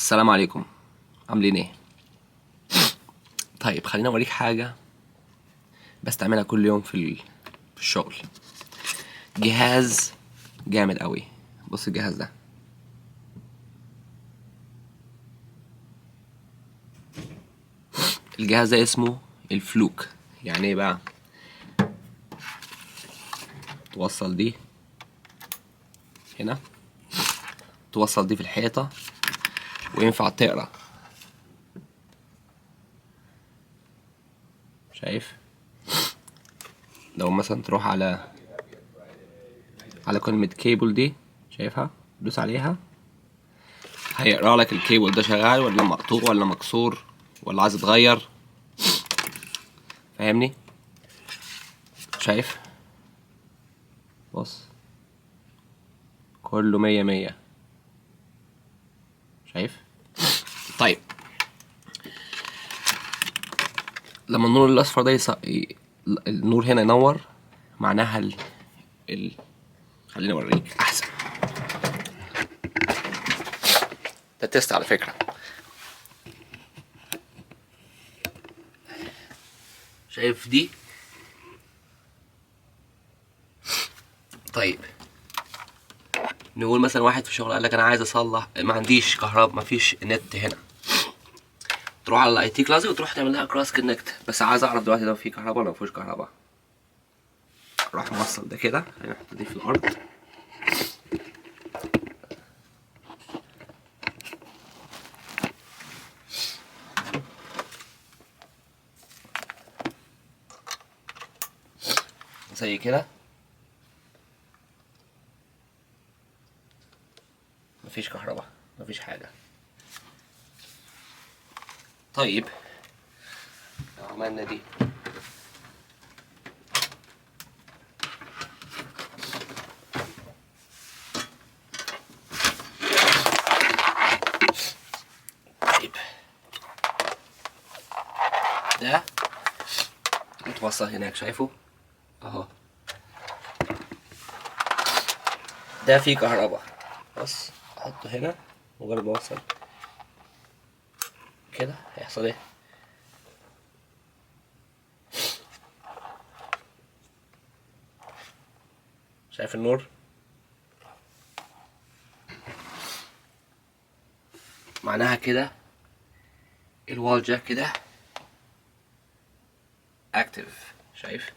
السلام عليكم، عاملين ايه؟ طيب خليني اوريك حاجه بستعملها كل يوم في الشغل. جهاز جامد قوي. بص الجهاز ده، الجهاز ده اسمه الفلوك. يعني ايه بقى؟ توصل دي هنا، توصل دي في الحيطه، وينفع تقرا. شايف؟ لو مثلا تروح على كلمة كيبل دي، شايفها؟ دوس عليها، هيقرا لك الكيبل ده شغال ولا مقطوع ولا مكسور ولا عايز يتغير. فاهمني؟ شايف؟ بص، كله مية مية. شايف؟ طيب لما النور الاصفر ده النور هنا ينور، معناها ال... خليني اوريك احسن. ده تيست على فكرة. شايف دي؟ طيب نقول مثلا واحد في الشغل قال لك انا عايز اصلح، ما عنديش كهرباء، ما فيش نت هنا. تروح على الاي تي كلاسيك وتروح تعمل لها كراس كونكت. بس عايز اعرف دلوقتي ده فيه كهرباء ولا ما فيهوش كهرباء. راح موصل ده كده، هنحط دي في الارض. زي كده، مفيش كهرباء، مفيش حاجة. طيب لو عملنا دي، طيب ده متوصل هناك، شايفه اهو، ده فيه كهرباء. بس احطه هنا، مجرد ما اوصل كده هيحصل ايه؟ شايف النور؟ معناها كده الوال جاك كده اكتف. شايف؟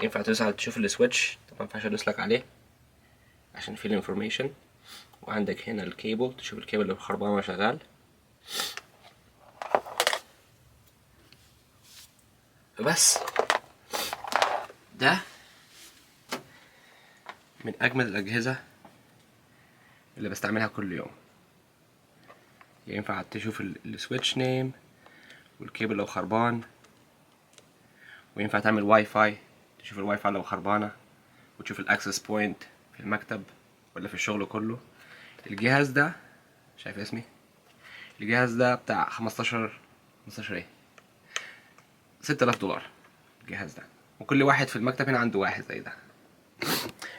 ينفع تدوس على تشوف السويتش، طبعا مينفعش ادوس لك عليه عشان فيه الانفورميشن. وعندك هنا الكيبل، تشوف الكيبل اللي خربان ولا شغال. بس ده من اجمل الاجهزه اللي بستعملها كل يوم. ينفع تشوف السويتش نيم والكيبل لو خربان، وينفع تعمل واي فاي، تشوف الواي فاي لو خربانه، وتشوف الاكسس بوينت في المكتب ولا في الشغل كله. الجهاز ده، شايف اسمي؟ الجهاز ده بتاع 15 ايه، 6000 دولار الجهاز ده. وكل واحد في المكتب هنا عنده واحد زي ده.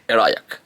ايه رأيك؟